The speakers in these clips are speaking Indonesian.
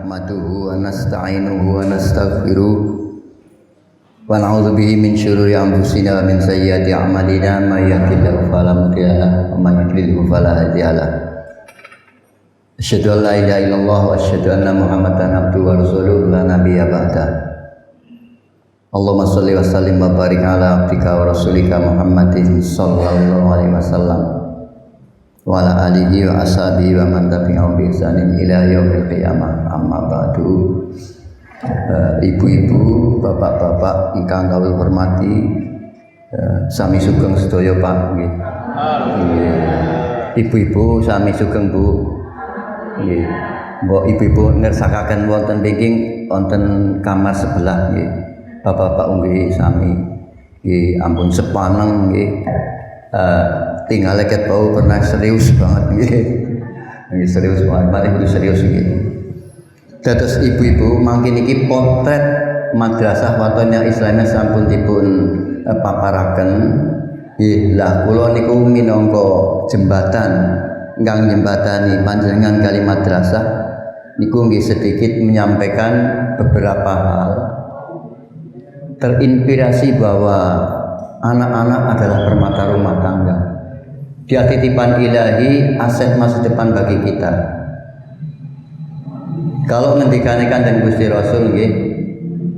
nahmaduhu wa nasta'inuhu wa nastaghfiruh wa na'udzu bihi min syururi anfusina wa min sayyiati a'malina may yahdihillahu fala mudilla lahu wa may yudlil fala hadiya lahu. Asyhadu an la ilaha illallah wa asyhadu anna Muhammadan abduhu wa rasuluhu la nabiyya ba'da. Allahumma shalli wa sallim wa barik ala abdika wa rasulika Muhammadin sallallahu alaihi wasallam wa ala alihi wa ashabihi wa man tabi'ahum bi ihsanin ila yaumil qiyamah. Amma ba'du. Ibu-ibu, bapak-bapak ingkang kawula hormati, sami sugeng sedaya Pak nggih. Ibu-ibu sami sugeng Bu. Nggih. Mbok ibu-ibu nersakaken wonten pingking wonten kamar sebelah nggih. Bapak-bapak nggih sami nggih ampun sepaneng nggih. Tinggal leket bau pernah serius banget nggih. Nggih serius banget, mari kudu serius nggih. Dados ibu-ibu mangkin iki potret madrasah Watonia Islamiyah sampun dipun paparaken. Nggih, lah kula niku minangka jembatan ingkang jembatani panjenengan kali madrasah niku nggih sedikit menyampaikan beberapa hal. Terinspirasi bahwa anak-anak adalah permata rumah tangga. Dia titipan ilahi, aset masa depan bagi kita. Kalau ngendikane Kanjeng Gusti Rasul nggih,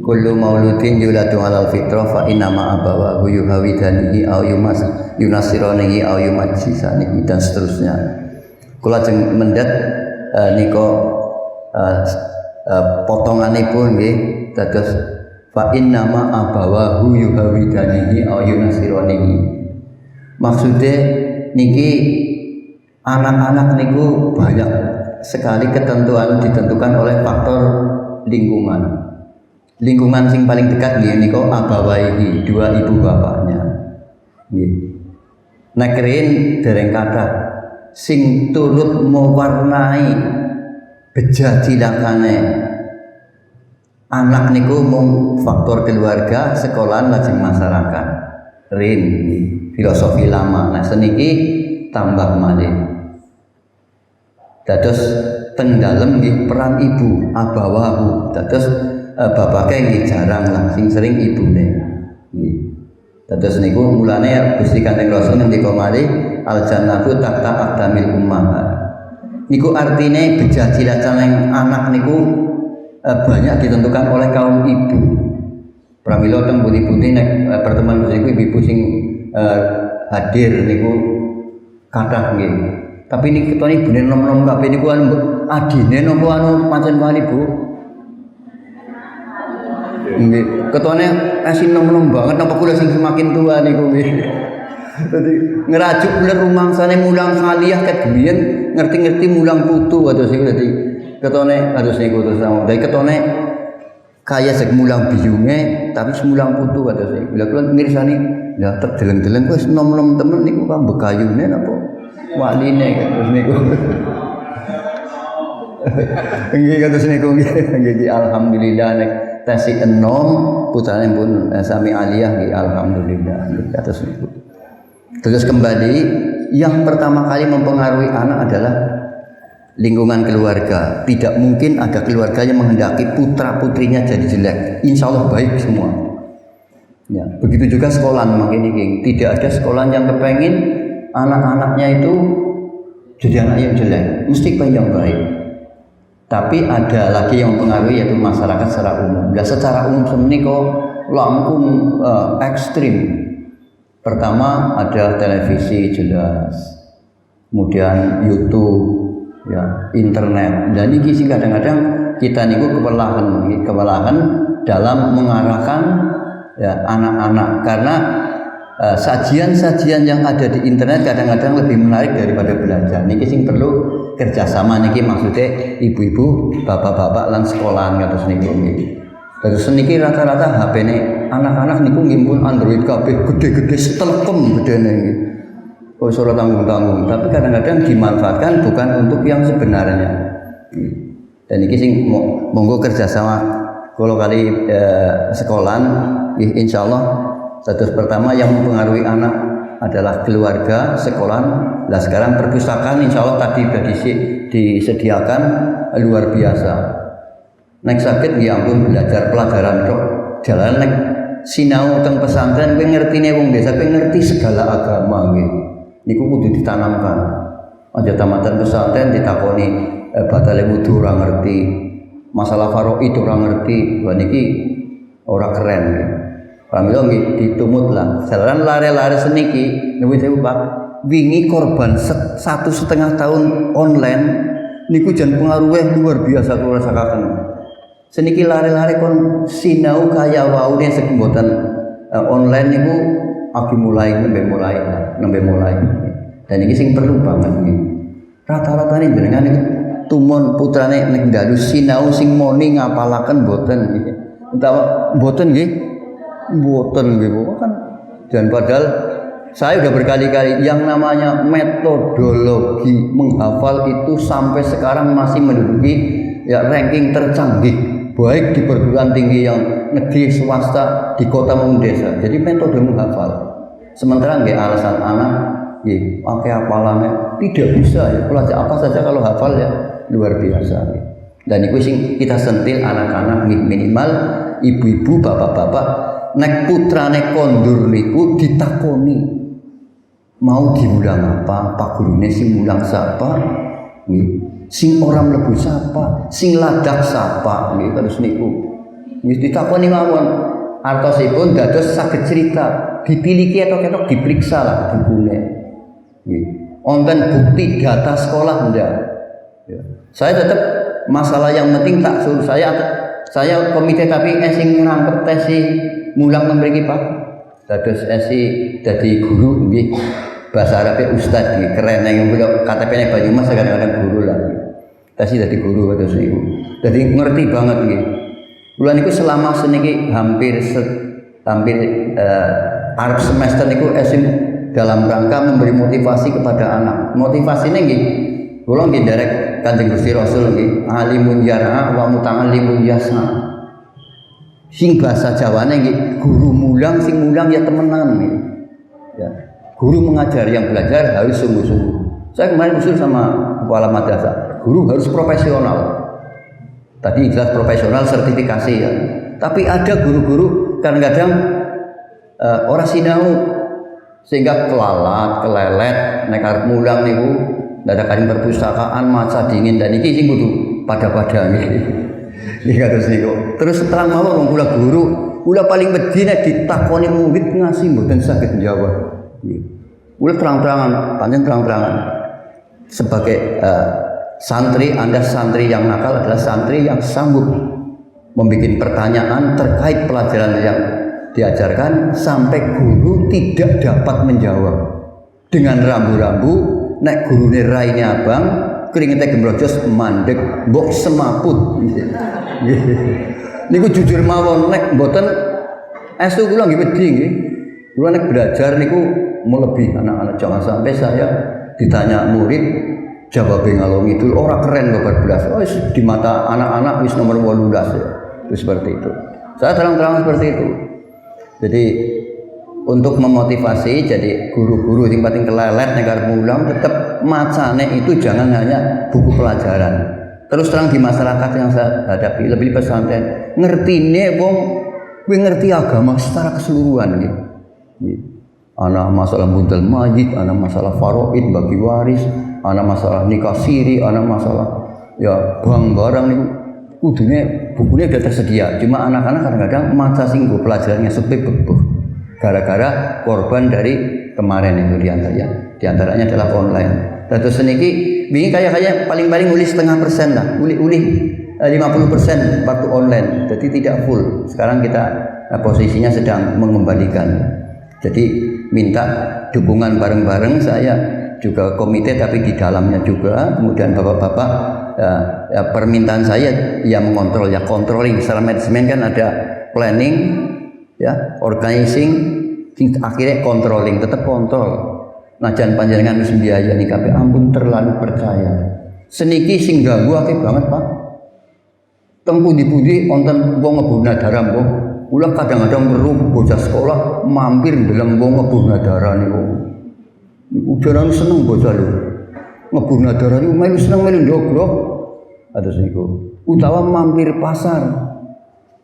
kullu mauludin yuladu 'alal fitrah fa inna ma abawahu yuhawidanihi aw yunasiranihi aw yumajjisanihi dan seterusnya. Kula jeng mendhet nika potonganipun nggih dados fa inna ma abawahu yuhawidanihi aw yunasiranihi. Maksude niki anak-anak niku banyak sekali ketentuan ditentukan oleh faktor lingkungan. Lingkungan sing paling dekat nggih nika abawaihi, dua ibu bapaknya. Nggih. Nek rin dereng kathah sing turut mewarnai beja cilakane anak niku mung faktor keluarga, sekolah lajeng masyarakat. Rin filosofi lama. Nah seniki tambah malih. Dados teng dalem nggih peran ibu abawahu. Dados bapake nggih jarang lah sing sering ibune. Nggih. Dados niku mulane Gusti Kanjeng Rasul ngendika malih al jannatu tahta aqdamil ummahat. Niku artine bejah cilacane anak niku banyak ditentukan oleh kaum ibu. Pramila teng pundi-pundi nek pertemuan niku ibu-ibu sing hadir niku kathah nggih. Tapi ini ketone ibune nom-nom kabeh niku anu adine napa anu pancen wali Bu. Nggih, ketone asin nom-nom banget napa kula sing semakin tua niku nggih. Dadi ngerajuk bener rumangsane mulang saliyah ket biyen ngerti-ngerti mulang putu kados iku dadi ketone harus niku terus sama. Dadi ketone kaya sek mulang biyunge tapi semulang putu kados iku. Lha kula mirsani lah terdeleng-deleng wis nom-nom temen niku kan bekayune napa waline kados niku. Nggih kados niku nggih alhamdulillah nek tasih enom putrane pun sami aliyah nggih alhamdulillah kados niku. Terus kembali yang pertama kali mempengaruhi anak adalah lingkungan keluarga. Tidak mungkin ada keluarga yang menghendaki putra-putrinya jadi jelek. Insya Allah baik semua. Ya, begitu juga sekolah makin ini. Tidak ada sekolah yang kepengin anak-anaknya itu jadi anak yang jelek. Mesti yang baik. Tapi ada lagi yang mempengaruhi yaitu masyarakat secara umum. Dan secara umum sebenarnya kok langkung ekstrim. Pertama ada televisi jelas, kemudian YouTube, ya internet. Dan ini sih kadang-kadang kita niku kewalahan dalam mengarahkan ya anak-anak karena sajian-sajian yang ada di internet kadang-kadang lebih menarik daripada belajar. Niki sing perlu kerjasama niki maksudnya ibu-ibu, bapak-bapak lan sekolahan kados niku nggih. Terus niki rata-rata HP-ne anak-anak niku ngimpun Android kabeh gede-gede setelekem gedene nggih. Wis ora tanggung-tanggung, tapi kadang-kadang dimanfaatkan bukan untuk yang sebenarnya. Dan niki sing monggo kerjasama kula kali sekolahan insyaallah. Status pertama yang mempengaruhi anak adalah keluarga, sekolah. Nah sekarang perpustakaan insya Allah tadi sudah disediakan luar biasa. nek saged nggih ampun belajar pelajaran tok jalan nek sinau teng pesantren kowe ngertine wong desa kowe ngerti segala agama nggih niku kudu ditanamkan aja tamatan pesantren ditakoni batale wudu ora ngerti masalah faraid ora ngerti wah niki ora keren nggih pamila nggih ditumut lah jalan lare-lare seniki nuwun sewu Pak wingi korban 1,5 tahun online niku jan pengaruhe luar biasa kula rasaken seniki lare-lare kon sinau kaya waune mboten online niku agi mulai nembe mulai dan iki sing perlu banget iki rata-ratane jenengan niku tumon putrane nek dalu sinau sing moni ngapalaken mboten nggih utawa mboten nggih kan dan padahal saya udah berkali-kali yang namanya metodologi menghafal itu sampai sekarang masih menduduki ya ranking tercanggih baik di perguruan tinggi yang negeri swasta di kota maupun desa. Jadi metode menghafal. Sementara nggak alasan anak, nggih, pakai hafalannya tidak bisa ya. Belajar apa saja kalau hafal ya luar biasa. Ya. Dan itu sing kita sentil anak-anak minimal ibu-ibu, bapak-bapak, nek putrane kondur niku ditakoni mau diulang apa, pak gurune sing mulang sapa, nggih. Sing orang mlebu sapa, sing ladak sapa, nggih terus niku. Wis ditakoni mawon. Artosipun dados saged cerita, dipiliki etok-etok diperiksa lah bukune. Nggih. Wonten bukti data sekolah ndak. Ya. Saya tetap masalah yang penting tak suruh saya komite tapi sing ngrangkep tes mulang mriki Pak. Dados dadi guru nggih. Bahasa Arabnya ustad nggih keren yang KTP-ne Banyumas kadang-kadang guru lah. Kasih dari guru atau ibu. Jadi ngerti banget gitu. Bulan itu selama seniki hampir Arab semester niku dalam rangka memberi motivasi kepada anak. Motivasinya nggih, kula nggih derek Kanjeng Gusti Rasul nggih, alimun yar'a wa muta'allimun yasna. Sing bahasa Jawane nggih, guru mulang sing mulang ya temenan nggih. Ya. Guru mengajar yang belajar harus sungguh-sungguh. Saya kemarin usul sama kepala madrasah, guru harus profesional. Tadi jelas profesional sertifikasi ya. Tapi ada guru-guru kadang-kadang orang sinau sehingga kelelet, nek arep mulang niku dadakan perpustakaan maca dingin dan iki sing kudu pada-pada nggih. Nggih kados niku. Terus terang mawon wong kula guru, kula paling wedi nek ditakoni murid ngasih mboten saged njawab. Nggih. Kula terang-terangan, pancen terang-terangan. Sebagai santri, Anda santri yang nakal adalah santri yang sanggup membuat pertanyaan terkait pelajaran yang diajarkan sampai guru tidak dapat menjawab. Dengan rambu-rambu, nek gurune raine abang, keringetnya gembrojos mandek, mbok semaput. Niku jujur mawon nek mboten estu kula nggih wedi nggih. Kula nek belajar niku melebih anak-anak, jangan sampai saya ditanya murid jawabnya ngalor ngidul ora keren babar belas. Oh di mata anak-anak wis nomor 18 ya. Itu seperti itu. Saya terang-terang seperti itu. Jadi untuk memotivasi jadi guru-guru yang paling kelelet negar mulang tetap macane itu jangan hanya buku pelajaran. Terus terang di masyarakat yang saya hadapi lebih pesantren ngertine wong kuwi ngerti agama secara keseluruhan gitu. Ana masalah buntel majid, ana masalah faraid bagi waris, ana masalah nikah siri, ana masalah ya bang barang niku kudune bukunya sudah tersedia. Cuma anak-anak kadang-kadang maca singgo pelajarannya sepi bebuh. Gara-gara korban dari kemarin itu diantaranya adalah online. Terus seniki bingung kayak paling-paling uli 0,5% lah, uli 50% waktu online. Jadi tidak full. Sekarang kita posisinya sedang mengembalikan. Jadi minta dukungan bareng-bareng saya juga komite tapi di dalamnya juga kemudian bapak-bapak ya, permintaan saya yang mengontrol ya controlling secara manajemen kan ada planning ya organizing akhirnya controlling tetap kontrol najan panjenengan wis mbiayani kabeh ampun terlalu percaya seniki sing ganggu akeh banget Pak teng pundi-pundi wonten wong ngebunuh darah mbok kula kadang-kadang perlu bocah sekolah mampir ndeleng wong ngebunuh darah niku ujaran seneng bocah lho ngebunuh darah niku melu seneng melu ndogrok atus niku utawa mampir pasar.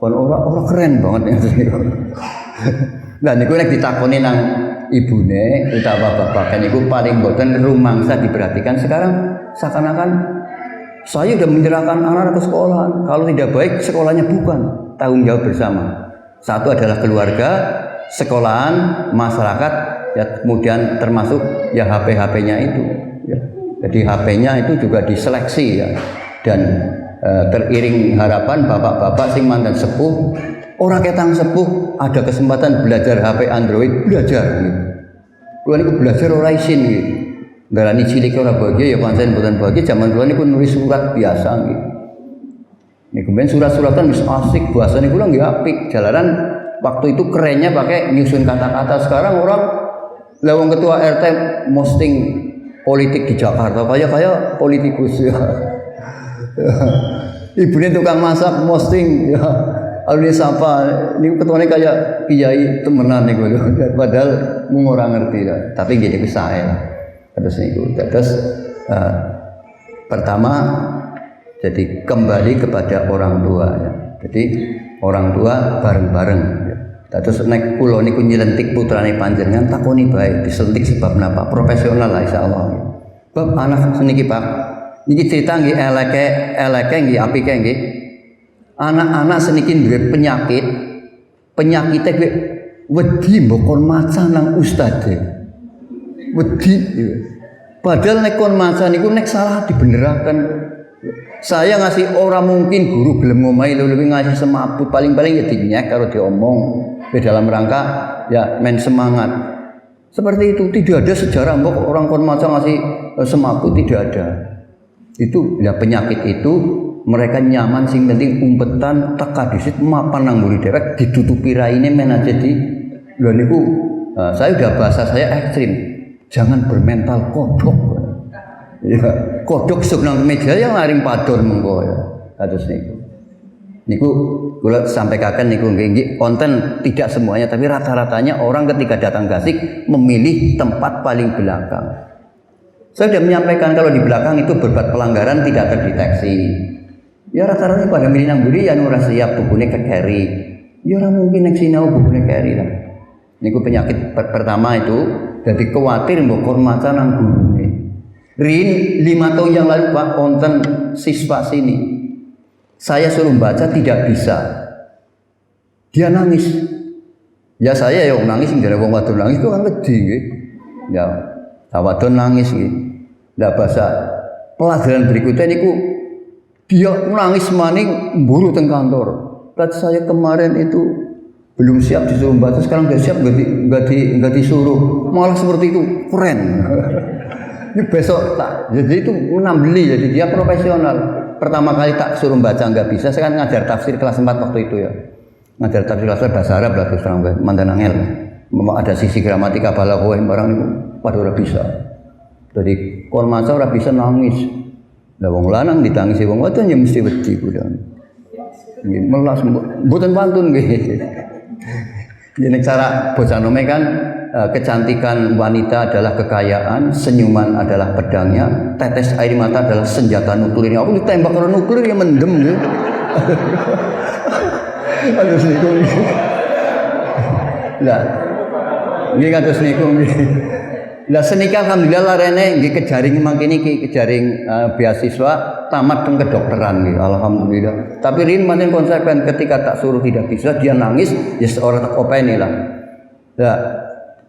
Kon ora keren banget niku. Lah niku nek ditakoni nang ibune utawa bapaknya niku paling boten rumangsa diperhatikan. Sekarang seakan-akan saya sudah menyerahkan anak-anak ke sekolah. Kalau tidak baik sekolahnya bukan tanggung jawab bersama. Satu adalah keluarga, sekolahan, masyarakat, ya kemudian termasuk ya HP-HP-nya itu. Ya. Jadi HP-nya itu juga diseleksi ya. Dan teriring harapan bapak-bapak sing mantan sepuh, orang ketang sepuh ada kesempatan belajar HP Android, belajar. Gitu. Kulo niku belajar ora isin gitu. Darani cilik ora bahagia ya pancen mboten bahagia. Zaman kula niku nulis surat biasa gitu. Niku ben surat-suratan wis asik, bahasane kula nggih apik. Jalanan waktu itu kerennya pakai nyusun kata-kata. Sekarang orang lawang ketua RT posting politik di Jakarta kayak politikus ya. Ibunya tukang masak posting ya. Alune sapa niku ketuane kayak kiai temenan niku. Padahal mung ora ngerti ya. Tapi nggih niku sae lah. Terus niku pertama jadi kembali kepada orang tua ya. Jadi orang tua bareng-bareng ya. Terus nek kula niku nyelentik putrane panjenengan takoni bae diselentik sebab napa profesional lah insyaallah. Ya. Bab anak seniki Pak. Niki cerita nggih eleke nggih apike nggih. Anak-anak seniki duwe penyakit. Penyakite kuwi wedi mbokon maca nang ustade. Wedi. Padahal nek kon maca niku nek salah dibeneraken. Saya ngasih orang mungkin guru gelem ngomahi luwih ngasih semaput paling-paling ya dinyek karo diomong dalam rangka ya men semangat. Seperti itu tidak ada sejarah mbok orang kon maca ngasih semaput tidak ada. Itu ya penyakit itu mereka nyaman sing penting umpetan teka disit mapan nang mburi dewek ditutupi raine men aja di lho niku saya udah bahasa saya ekstrim. Jangan bermental kodok. Ya, kodok sok nang meja yang laring padon mengko ya. Kados niku. Niku kula sampaikan niku nggih konten tidak semuanya tapi rata-ratanya orang ketika datang Gasik memilih tempat paling belakang. Saya sudah menyampaikan kalau di belakang itu berbuat pelanggaran tidak terdeteksi. Ya rata-rata pada milih nang mburi ya ora siap bubune kekeri. Ya ora mungkin nek sinau bubune keri lah. Niku penyakit pertama itu jadi khawatir mbok kon maca nang gurune. Rin 5 tahun yang lalu Pak konten siswa sini. Saya suruh baca tidak bisa. Dia nangis. Ya saya yang nangis njare wong wadon nangis itu kan wedi nggih. Ya wadon nangis nggih. Lah bahasa pelajaran berikutnya niku dia nangis maning mburu teng kantor. Tapi saya kemarin itu belum siap disuruh baca, sekarang udah siap nggak disuruh, malah seperti itu keren. Ini besok tak, jadi itu menambeli, jadi dia profesional. Pertama kali tak suruh baca nggak bisa, saya kan ngajar tafsir kelas 4 waktu itu ya, ngajar tafsir kelas 4 bahasa Arab lah terus terang mantan angel. Ada sisi gramatika balaghah barang itu pada ora bisa. Jadi kon maca ora bisa nangis. Lah wong lanang ditangisi wong wadon ya mesti wedi kuwi. Nggih melas mboten pantun nggih. Ini cara bocah nome kan kecantikan wanita adalah kekayaan, senyuman adalah pedangnya, tetes air mata adalah senjata nuklirnya. Aku ditembak karena nuklir ya mendem gitu. Aduh niku. Lah. Nggih kados niku nggih. Lah senika alhamdulillah larene nggih kejaring mangkene iki kejaring beasiswa tamat teng kedokteran nggih alhamdulillah. Tapi rin pancen konsekuen ketika tak suruh tidak bisa dia nangis ya seorang tak openi lah. Lah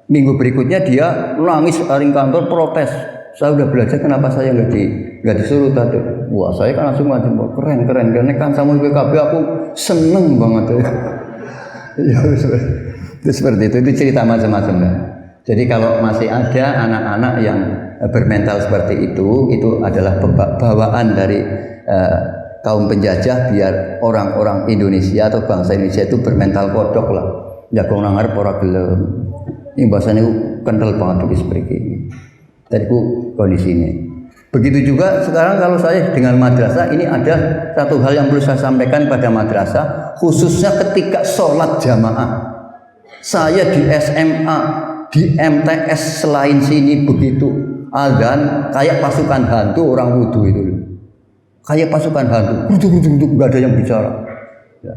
minggu berikutnya dia nangis aring kantor protes. Saya udah belajar kenapa saya enggak disuruh tadi. Wah, saya kan langsung macam keren karena kan sama PKB aku seneng banget ya. Ya seperti itu cerita macam-macam ya. Jadi kalau masih ada anak-anak yang bermental seperti itu adalah bawaan dari kaum penjajah biar orang-orang Indonesia atau bangsa Indonesia itu bermental kodok lah. Jagung nang arep ora gelem. Ini bahasanya kental banget iki seperti ini. Tadi kondisi ini. Begitu juga sekarang kalau saya dengan madrasah ini ada satu hal yang perlu saya sampaikan pada madrasah khususnya ketika sholat jamaah. Saya di SMA di MTS selain sini begitu azan kayak pasukan hantu orang wudu itu kayak pasukan hantu, nggak ada yang bicara. Ya.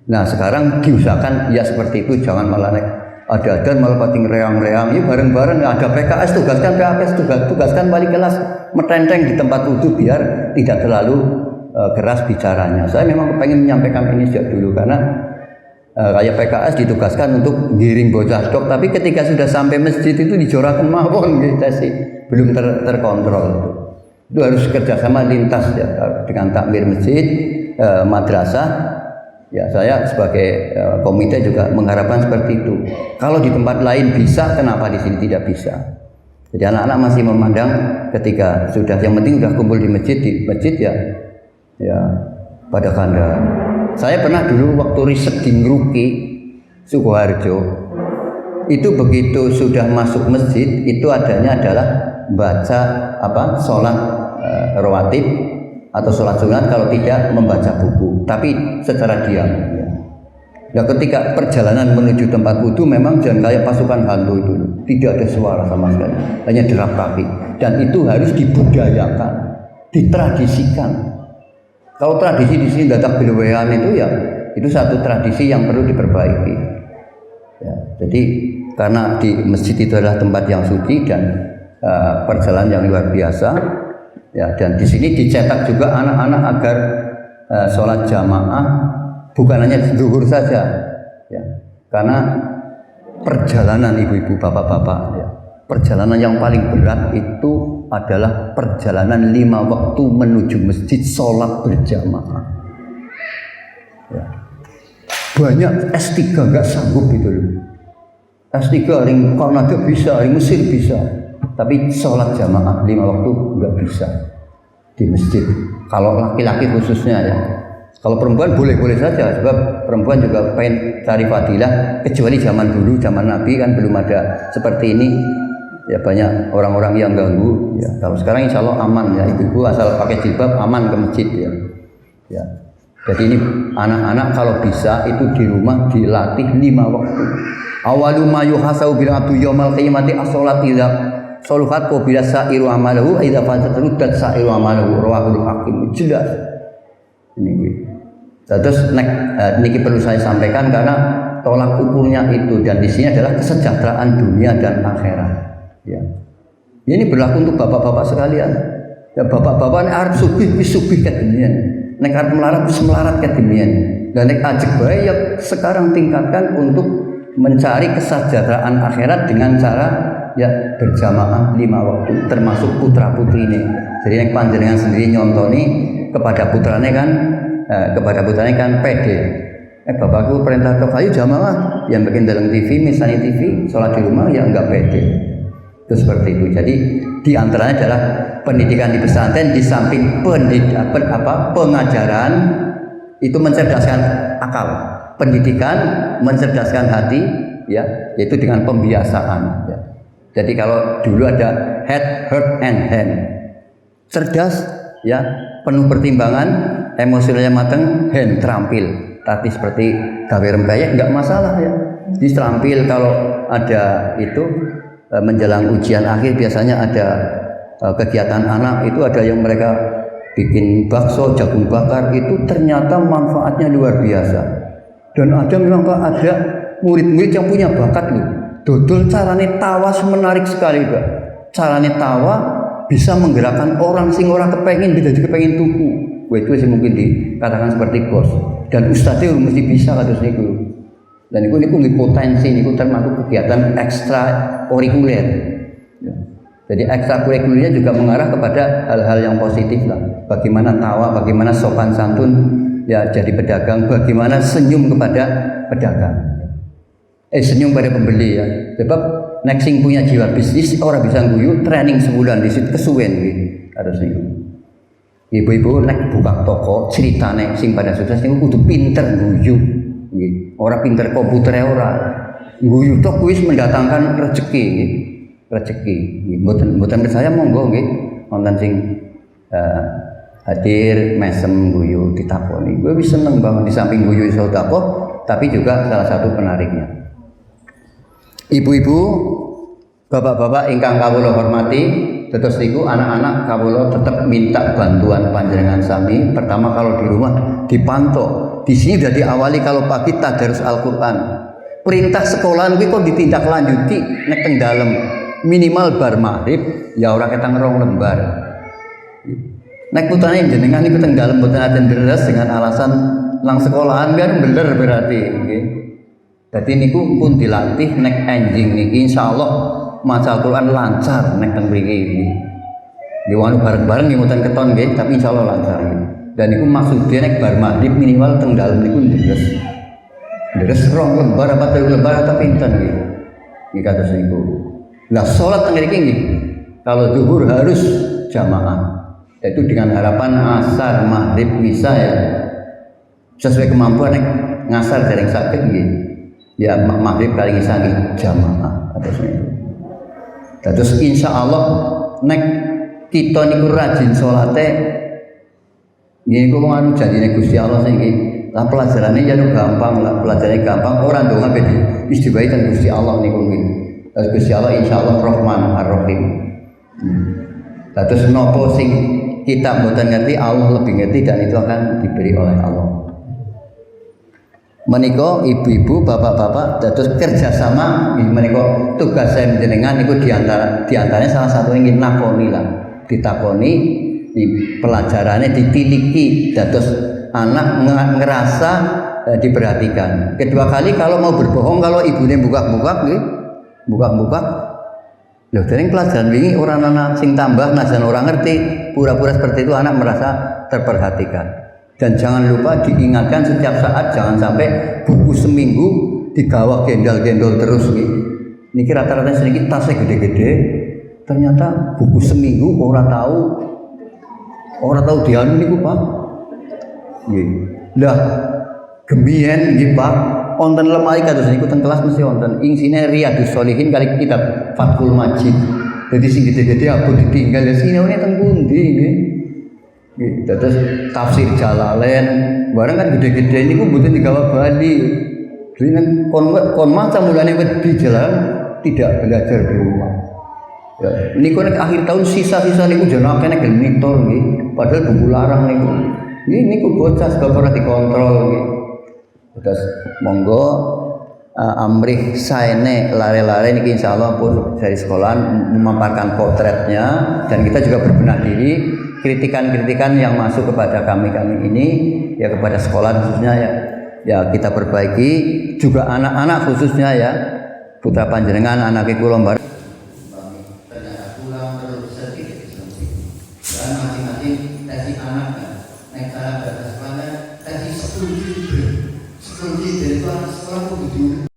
Nah sekarang diusahakan ya seperti itu, jangan malah ada malah pating reang-reang, yuk bareng-bareng ada PKS tugaskan wali kelas metenteng di tempat wudhu biar tidak terlalu keras bicaranya. Saya memang pengen menyampaikan ini sejak dulu karena kayak PKS ditugaskan untuk giring bocah dok, tapi ketika sudah sampai masjid itu dijorakan mawon gitu sih, belum terkontrol. Itu harus kerjasama lintas ya dengan takmir masjid, madrasah. Ya saya sebagai komite juga mengharapkan seperti itu. Kalau di tempat lain bisa, kenapa di sini tidak bisa? Jadi anak-anak masih memandang ketika sudah yang penting sudah kumpul di masjid ya pada kanda. Saya pernah dulu waktu riset di Ngruki, Sukoharjo, itu begitu sudah masuk masjid itu adanya adalah baca sholat rawatib atau sholat sunat, kalau tidak membaca buku, tapi secara diam. Nah ketika perjalanan menuju tempat wudhu memang jangan kayak pasukan hantu itu, tidak ada suara sama sekali, hanya derap kaki, dan itu harus dibudayakan, ditradisikan. Kalau tradisi di sini dadak belewean itu satu tradisi yang perlu diperbaiki. Ya, jadi karena di masjid itu adalah tempat yang suci dan perjalanan yang luar biasa. Ya, dan di sini dicetak juga anak-anak agar sholat jamaah bukan hanya zuhur saja, ya, karena perjalanan ibu-ibu, bapak-bapak, ya, perjalanan yang paling berat itu adalah perjalanan 5 waktu menuju masjid sholat berjamaah. Ya. Banyak S3 nggak sanggup itu loh. S3 ring Kanada bisa, ring Mesir bisa. Tapi sholat jamaah 5 waktu nggak bisa di masjid. Kalau laki-laki khususnya ya. Kalau perempuan boleh-boleh saja, sebab perempuan juga pengen cari fadilah. Kecuali zaman dulu, zaman Nabi kan belum ada seperti ini. Ya banyak orang-orang yang ganggu. Ya kalau sekarang insya Allah aman ya. Ibu-ibu asal pakai jilbab aman ke masjid ya. Ya. Jadi ini anak-anak kalau bisa itu di rumah dilatih 5 waktu. Awalu ma yuhasabu bil abdu yaumal qiyamati as-sholati soluhat ko bila sa'iru amalahu idza fatatrudat sa'iru amalahu rawahul hakim. Jelas ini. Terus niki perlu saya sampaikan karena tolak ukurnya itu, dan di sini adalah kesejahteraan dunia dan akhirat. Ya. Ini berlaku untuk bapak-bapak sekalian. Ya bapak-bapak arep sugih ke dunia. Nek arep melarat wis melarat ke dunia. Dan nek ajek bae ya sekarang tingkatkan untuk mencari kesejahteraan akhirat dengan cara ya berjamaah 5 waktu, termasuk putra putrinya. Jadi yang panjenengan sendiri nyontoni kepada putranya kan pede. Bapakku perintah ke ayo jamaah, yang bikin dalam TV misalnya TV, sholat di rumah ya enggak pede. Itu seperti itu. Jadi di antaranya adalah pendidikan di pesantren, di samping pengajaran itu mencerdaskan akal, pendidikan mencerdaskan hati, ya, yaitu dengan pembiasaan. Ya. Jadi kalau dulu ada head, heart, and hand, cerdas, ya, penuh pertimbangan, emosionalnya matang, hand terampil. Tapi seperti gawe rempeyek nggak masalah ya. Di terampil kalau ada itu menjelang ujian akhir biasanya ada kegiatan anak itu, ada yang mereka bikin bakso, jagung bakar, itu ternyata manfaatnya luar biasa. Dan ada memang ada murid-murid yang punya bakat loh. Dodol carane tawa menarik sekali Pak. Carane tawa bisa menggerakkan orang sing ora kepengin jadi kepengin tuku. Wah itu sih mungkin dikatakan seperti bos. Dan ustadznya mesti bisa kados niku. Dan niku potensi niku termasuk kegiatan ekstra kurikuler. Ya. Jadi ekstra kurikulernya juga mengarah kepada hal-hal yang positif lah. Bagaimana tawa, bagaimana sopan santun ya jadi pedagang, bagaimana senyum kepada pedagang. Senyum pada pembeli ya. Sebab nek sing punya jiwa bisnis orang bisa guyu training sebulan di situ kesuwen gitu. Harus niku. Ibu-ibu nek buka toko ceritane sing pada sukses niku kudu pinter guyu. Nggih. Ora pinter komputer ora. Guyu tok wis mendatangkan rezeki nggih. Rezeki. Mboten percaya monggo nggih. Wonten sing hadir mesem guyu ditakoni. Gue wis seneng banget di samping guyu iso takok, tapi juga salah satu penariknya. Ibu-ibu, bapak-bapak ingkang kawula hormati, Terus niku anak-anak kawula tetap minta bantuan panjenengan sami. Pertama kalau di rumah dipantau. Di sini sudah diawali kalau pagi tadarus Al-Qur'an. Perintah sekolahan kuwi kok ditindaklanjuti nek teng dalem. Minimal bar maghrib ya ora ketang 2 lembar. Nek putrane jenengan niku teng dalem mboten aten deres dengan alasan lang sekolahan biar bener berarti nggih. Dadi niku pun dilatih nek enjing niki insyaallah maca Al-Qur'an lancar nek teng mriki iki. Nggih wanu bareng-bareng nggih mboten keton nggih, tapi insyaallah lancar nggih. Dan niku maksudnya nek bar maghrib minimal teng dalem niku deres. Deres 2 lembar apa 3 lembar atau pinten nggih. Nggih kados niku. Lah salat teng mriki nggih. Kalau zuhur harus jamaah. Itu dengan harapan asar, maghrib, isya ya sesuai kemampuan nek ngasar dereng saged nggih. Ya maghrib kali isya nggih jamaah atus niku. Terus insyaallah nek kita niku rajin salate nggih niku anu janjine Gusti Allah sing nggih. Lah pelajarane ya gampang, lah pelajarane gampang ora ndonga ben istiwahi ten Gusti Allah niku nggih. Gusti Allah insyaallah Rahman Ar-Rahim. Terus nopo sing kita mboten ngerti Allah lebih ngerti dan itu akan diberi oleh Allah. Menika ibu-ibu, bapak-bapak, terus kerjasama. Menika tugas saya jenengan niku diantaranya salah satu ingin nakoni lah, ditakoni, pelajarannya ditiliki, terus anak ngerasa diperhatikan. Kedua kali kalau mau berbohong, kalau ibunya buka-buka, loh, jadi pelajaran ini orang anak sing tambah, najan orang ngerti, pura-pura seperti itu anak merasa terperhatikan. Dan jangan lupa diingatkan setiap saat, jangan sampai buku seminggu digawa gendal-gendol terus nih. Niki rata-rata sedikit tasnya gede-gede, ternyata buku seminggu orang tahu dia niku Pak. Lah gemien nggih Pak. Wonten lemari kados niku teng kelas mesti wonten isine Riyadhus Shalihin kali kitab Fathul Majid. Dadi sing gede-gede aku ditinggal ya sinone teng pundi nggih. Nggih, terus tafsir Jalalain barang kan gede-gede niku mboten digawa bali. Dene kon maca mulane wedi jalan tidak belajar di rumah. Ya, niku nek akhir tahun sisa-sisa niku jane akeh nek monitor nggih, padahal buku larang niku. Nggih niku bocah sebab ora dikontrol nggih. Terus monggo amrih saene lare-lare niki insyaallah pun dari sekolahan memaparkan potretnya dan kita juga berbenah diri kritikan-kritikan yang masuk kepada kami ini ya kepada sekolah khususnya ya kita perbaiki juga anak-anak khususnya ya putra panjenengan anak kula mbar ternyata pulang terus sedikit dan masing-masing tadi anaknya naik cara bersekolah tadi 10 dari sekolah begitu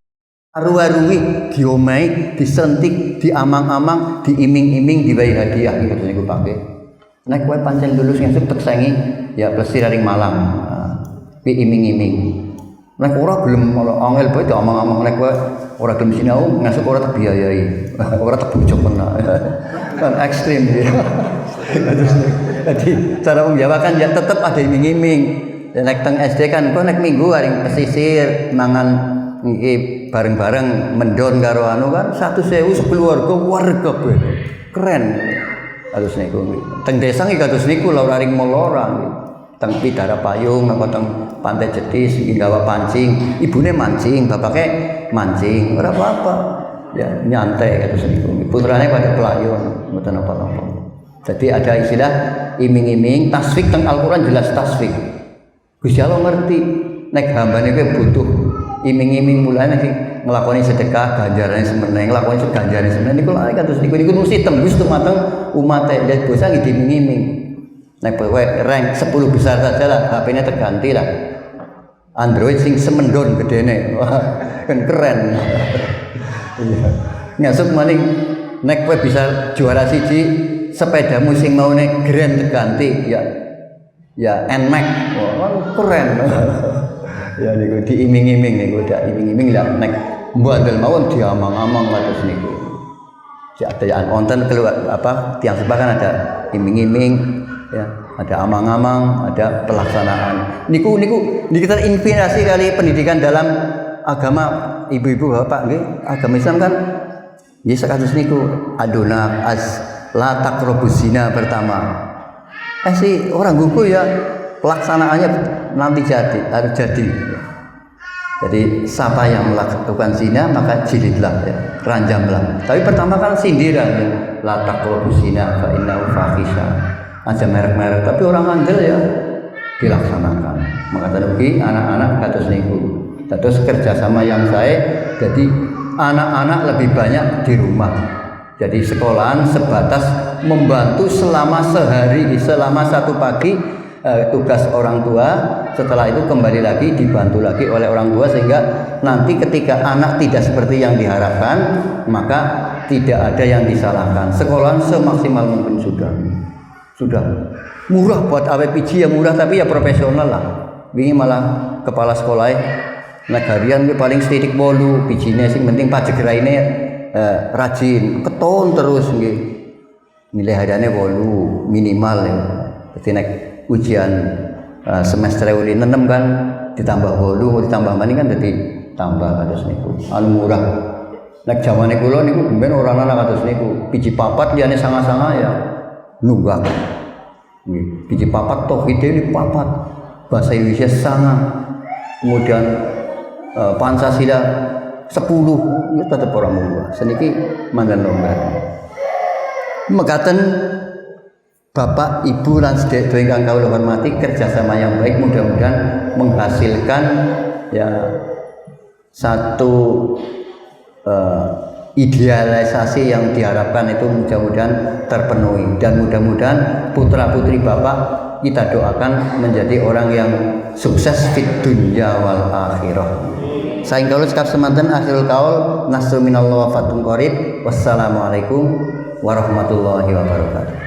arwah-arwi diomai, disentik, diamang-amang, diiming-iming, dibayi hadiah gitu niku Pak nggih. Nek kowe pancen lulus ngesuk teksengi ya plesir ring Malang. Diiming-iming. Nek ora gelem angel bae diamang-amang nek kowe ora gelem sinau ngesuk ora tak biayai. Ora tak bojok menak. Kan ekstrim ya. Jadi cara menjawabkan ya tetap ada iming-iming. Nek teng SD kan kok nek minggu aring pesisir mangan iki bareng-bareng mendon karo anu kan 1.000 sekeluarga warga keren. Kados niku. Teng desa iki kados niku ora ring molora nggih. Teng Pidara Payung napa teng Pantai Jetis iki gawa pancing, ibune mancing, bapake mancing, ora apa-apa. Ya nyantai kados niku. Putrane pada pelayon, mboten apa-apa. Jadi ada istilah iming-iming, tasfik teng Al-Qur'an jelas tasfik. Gusti Allah ngerti nek hambane kowe butuh iming-iming mulane sing nglakoni sedekah ganjarane semeneng, nglakoni ganjarane semeneng niku lha kados niku mesti tembus dumateng umat e dosa nggih diiming-iming. Nek kowe rank 10 besar saja lah HP-nya terganti lah. Android sing semendon gedene. Wah, kan keren. Iya. Ngasuk maning nek kowe bisa juara siji sepedamu sing mau nek grand terganti ya NMAX. Wah, keren. Ya niku diiming-iming niku dak iming-iming lah nek mbandel mawon diamang-amang kados niku. Jadayaan wonten keluar apa tiang sebah kan ada iming-iming ya, ada amang-amang, ada pelaksanaan. Niku terinspirasi kali pendidikan dalam agama ibu-ibu bapak nggih. Agama Islam kan ya kados niku aduna la taqrabuz zina pertama. Si orang gugu ya pelaksanaannya nanti harus jadi. Jadi siapa yang melakukan zina maka jilidlah ya, ranjamlah. Tapi pertama kan sindiran ya, la taqrabuz zina fa innahu fahisha. Aja merek-merek, tapi orang andel ya dilaksanakan. Maka tadi anak-anak kados niku. Terus kerjasama yang saya, jadi anak-anak lebih banyak di rumah. Jadi sekolahan sebatas membantu selama satu pagi tugas orang tua, setelah itu kembali lagi dibantu lagi oleh orang tua sehingga nanti ketika anak tidak seperti yang diharapkan maka tidak ada yang disalahkan. Sekolahan semaksimal mungkin sudah murah buat AWPJ ya murah tapi ya profesional lah. Ini malah kepala sekolah negarian paling setitik bolu bijine sing penting pajak raine rajin keton terus nggih. Nilai hariannya bolu minimal ya. Jadi nek ujian semester 6 kan ditambah bolu ditambah mani kan jadi tambah kados niku. Anu murah. Nek jamane kula niku ben ora ana kados niku. Biji papat liyane sanga-sanga ya nunggak. Nggih, biji papat tauhid ini papat. Bahasa Indonesia sanga. Kemudian Pancasila 10 itu tetap orang murah. Seniki manggan longgar. Mekaten Bapak, Ibu lan sedherek ingkang kawula hormati, kerjasama yang baik mudah-mudahan menghasilkan ya satu idealisasi yang diharapkan itu mudah-mudahan terpenuhi dan mudah-mudahan putra-putri Bapak kita doakan menjadi orang yang sukses fit dunya wal akhirah. Saing kaula sekap semanten akhirul qaul nasru minallah wa fathun qarib. Wassalamualaikum warahmatullahi wabarakatuh.